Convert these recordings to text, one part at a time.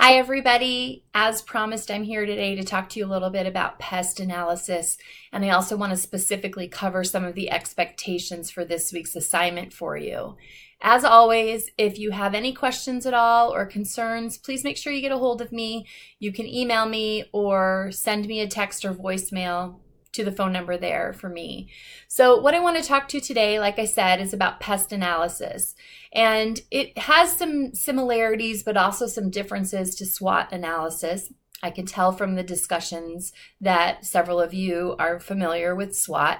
Hi, everybody. As promised, I'm here today to talk to you a little bit about pest analysis, and I also want to specifically cover some of the expectations for this week's assignment for you. As always, if you have any questions at all or concerns, please make sure you get a hold of me. You can email me or send me a text or voicemail to the phone number there for me. So what I want to talk to today, like I said, is about pest analysis. And it has some similarities, but also some differences to SWOT analysis. I can tell from the discussions that several of you are familiar with SWOT.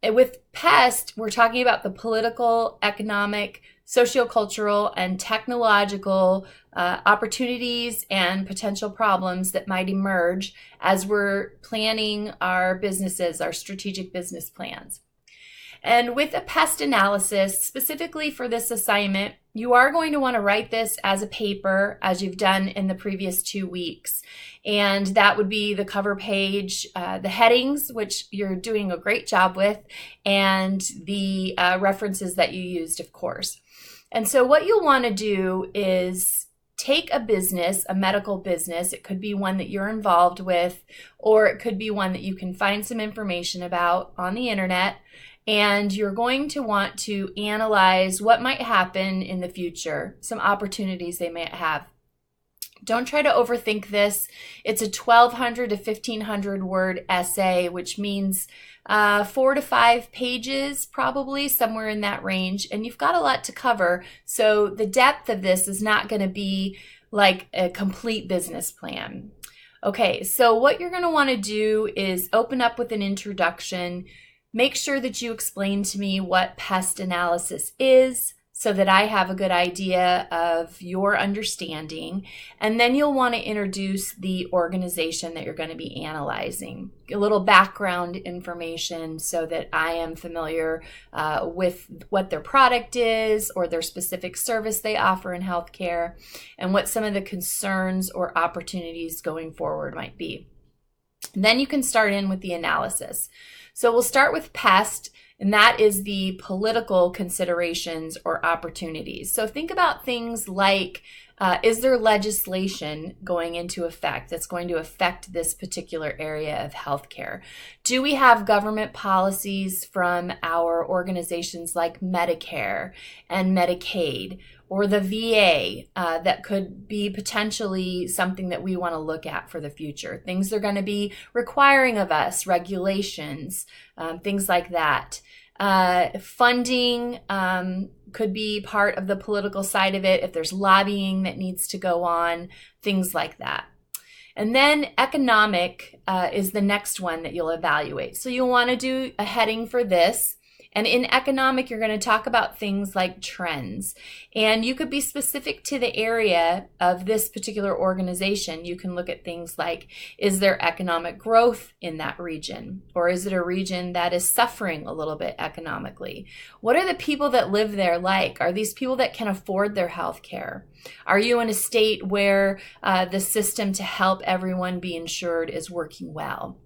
With PEST, we're talking about the political, economic, sociocultural, and technological opportunities and potential problems that might emerge as we're planning our businesses, our strategic business plans. And with a pest analysis, specifically for this assignment, you are going to want to write this as a paper, as you've done in the previous 2 weeks. And that would be the cover page, the headings, which you're doing a great job with, and the references that you used, of course. And so what you'll want to do is take a business, a medical business. It could be one that you're involved with, or it could be one that you can find some information about on the internet. And you're going to want to analyze what might happen in the future, some opportunities they might have. Don't try to overthink this. It's a 1,200 to 1,500 word essay, which means 4 to 5 pages, probably somewhere in that range. And you've got a lot to cover. So the depth of this is not going to be like a complete business plan. Okay, so what you're going to want to do is open up with an introduction. Make sure that you explain to me what pest analysis is so that I have a good idea of your understanding. And then you'll want to introduce the organization that you're going to be analyzing. A little background information so that I am familiar with what their product is or their specific service they offer in healthcare and what some of the concerns or opportunities going forward might be. And then you can start in with the analysis. So we'll start with pest, and that is the political considerations or opportunities. So think about things like, is there legislation going into effect that's going to affect this particular area of healthcare? Do we have government policies from our organizations like Medicare and Medicaid or the VA that could be potentially something that we want to look at for the future? Things they're going to be requiring of us, regulations, things like that. Funding could be part of the political side of it if there's lobbying that needs to go on, things like that. And then economic is the next one that you'll evaluate. So you'll want to do a heading for this. And in economic, you're going to talk about things like trends. And you could be specific to the area of this particular organization. You can look at things like, is there economic growth in that region? Or is it a region that is suffering a little bit economically? What are the people that live there like? Are these people that can afford their health care? Are you in a state where the system to help everyone be insured is working well?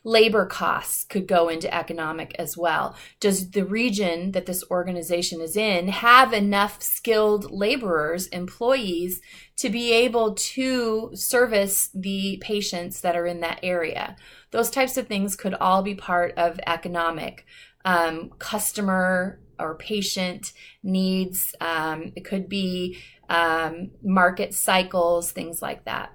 Labor costs could go into economic as well. Does the region that this organization is in have enough skilled laborers, employees, to be able to service the patients that are in that area? Those types of things could all be part of economic. Customer or patient needs. It could be market cycles, things like that.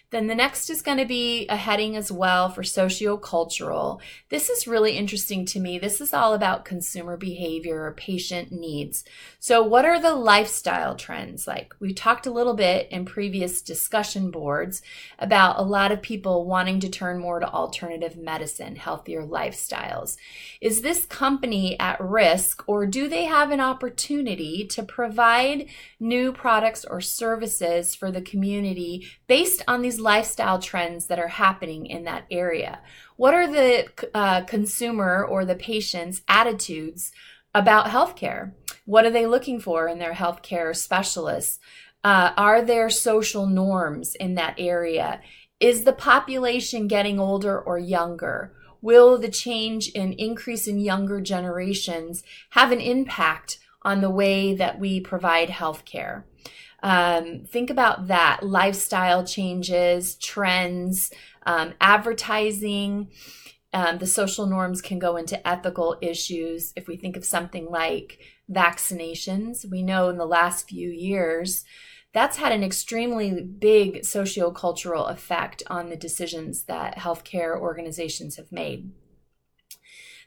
Then the next is going to be a heading as well for sociocultural. This is really interesting to me. This is all about consumer behavior or patient needs. So what are the lifestyle trends like? We talked a little bit in previous discussion boards about a lot of people wanting to turn more to alternative medicine, healthier lifestyles. Is this company at risk, or do they have an opportunity to provide new products or services for the community based on these lifestyle trends that are happening in that area? What are the consumer or the patient's attitudes about healthcare? What are they looking for in their healthcare specialists? Are there social norms in that area? Is the population getting older or younger? Will the change in increase in younger generations have an impact on the way that we provide healthcare? Think about that. Lifestyle changes, trends, advertising. The social norms can go into ethical issues. If we think of something like vaccinations, we know in the last few years, that's had an extremely big sociocultural effect on the decisions that healthcare organizations have made.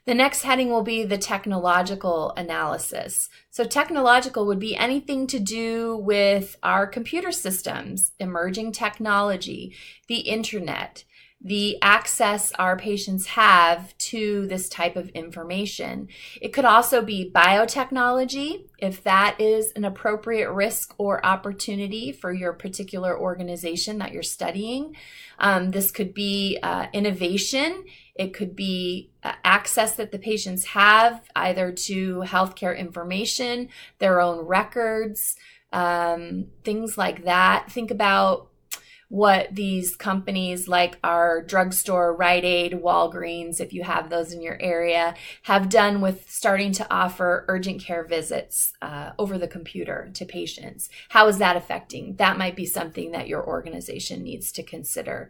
The next heading will be the technological analysis. So technological would be anything to do with our computer systems, emerging technology, the internet, the access our patients have to this type of information. It could also be biotechnology, if that is an appropriate risk or opportunity for your particular organization that you're studying. This could be innovation. It could be access that the patients have either to healthcare information, their own records, things like that. Think about what these companies like our drugstore, Rite Aid, Walgreens, if you have those in your area, have done with starting to offer urgent care visits over the computer to patients. How is that affecting? That might be something that your organization needs to consider.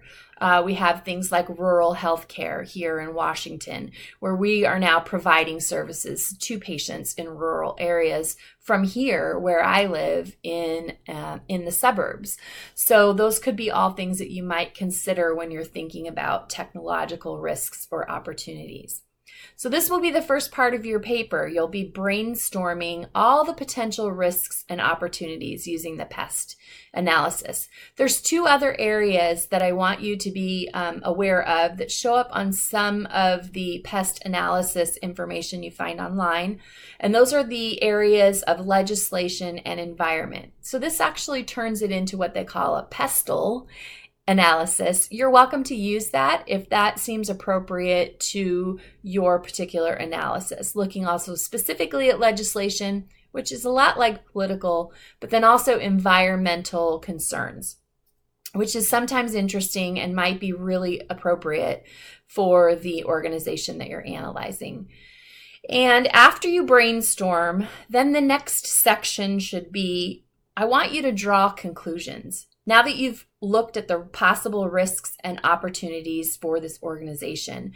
We have things like rural health care here in Washington, where we are now providing services to patients in rural areas from here, where I live in the suburbs. So those could be all things that you might consider when you're thinking about technological risks or opportunities. So this will be the first part of your paper. You'll be brainstorming all the potential risks and opportunities using the PEST analysis. There's two other areas that I want you to be aware of that show up on some of the PEST analysis information you find online. And those are the areas of legislation and environment. So this actually turns it into what they call a PESTLE analysis. You're welcome to use that if that seems appropriate to your particular analysis. Looking also specifically at legislation, which is a lot like political, but then also environmental concerns, which is sometimes interesting and might be really appropriate for the organization that you're analyzing. And after you brainstorm, then the next section should be, I want you to draw conclusions. Now that you've looked at the possible risks and opportunities for this organization,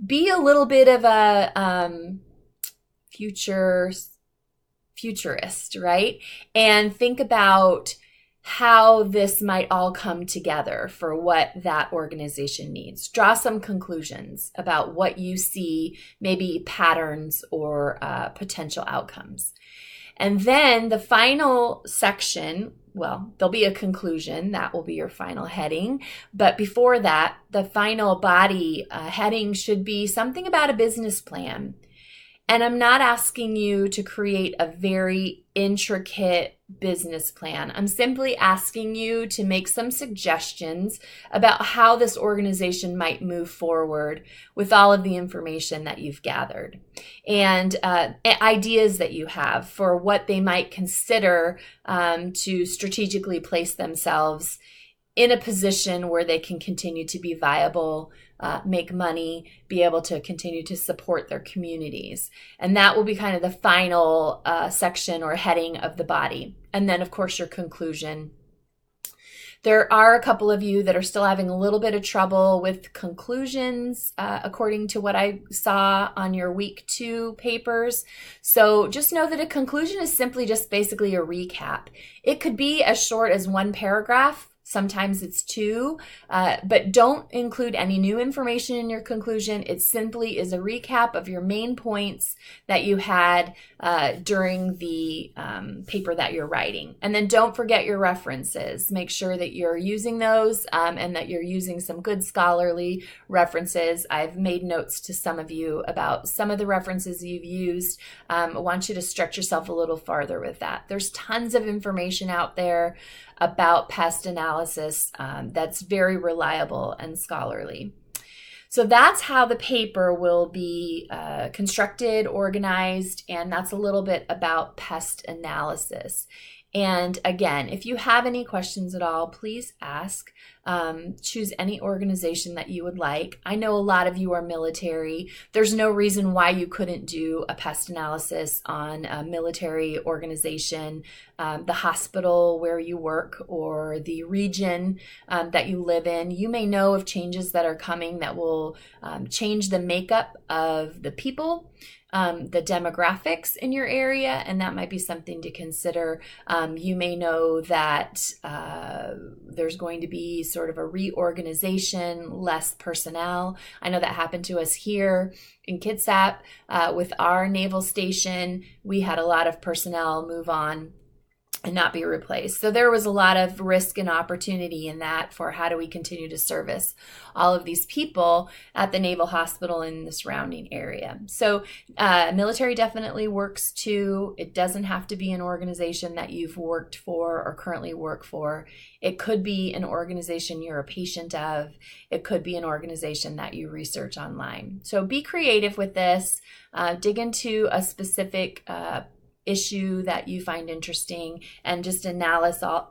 be a little bit of a futurist, right? And think about how this might all come together for what that organization needs. Draw some conclusions about what you see, maybe patterns or potential outcomes. And then the final section, well, there'll be a conclusion. That will be your final heading. But before that, the final body heading should be something about a business plan. And I'm not asking you to create a very intricate business plan. I'm simply asking you to make some suggestions about how this organization might move forward with all of the information that you've gathered and ideas that you have for what they might consider to strategically place themselves in a position where they can continue to be viable, make money, be able to continue to support their communities. And that will be kind of the final section or heading of the body. And then, of course, your conclusion. There are a couple of you that are still having a little bit of trouble with conclusions, according to what I saw on your week 2 papers. So just know that a conclusion is simply just basically a recap. It could be as short as 1 paragraph. Sometimes it's 2, but don't include any new information in your conclusion. It simply is a recap of your main points that you had during the paper that you're writing. And then don't forget your references. Make sure that you're using those and that you're using some good scholarly references. I've made notes to some of you about some of the references you've used. I want you to stretch yourself a little farther with that. There's tons of information out there about PEST analysis that's very reliable and scholarly. So that's how the paper will be constructed, organized, and that's a little bit about PEST analysis. And again, if you have any questions at all, please ask. Choose any organization that you would like. I know a lot of you are military. There's no reason why you couldn't do a PEST analysis on a military organization the hospital where you work or the region that you live in. You may know of changes that are coming that will change the makeup of the people, the demographics in your area, and that might be something to consider. You may know that there's going to be sort of a reorganization, less personnel. I know that happened to us here in Kitsap with our naval station. We had a lot of personnel move on and not be replaced. So there was a lot of risk and opportunity in that for how do we continue to service all of these people at the Naval Hospital in the surrounding area. So military definitely works too. It doesn't have to be an organization that you've worked for or currently work for. It could be an organization you're a patient of. It could be an organization that you research online. So be creative with this. Dig into a specific issue that you find interesting and just analyze all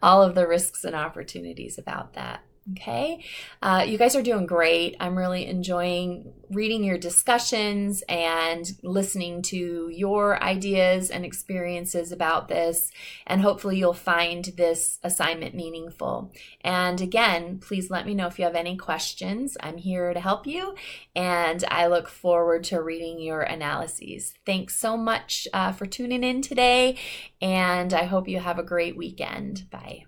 of the risks and opportunities about that. Okay. You guys are doing great. I'm really enjoying reading your discussions and listening to your ideas and experiences about this. And hopefully you'll find this assignment meaningful. And again, please let me know if you have any questions. I'm here to help you. And I look forward to reading your analyses. Thanks so much for tuning in today. And I hope you have a great weekend. Bye.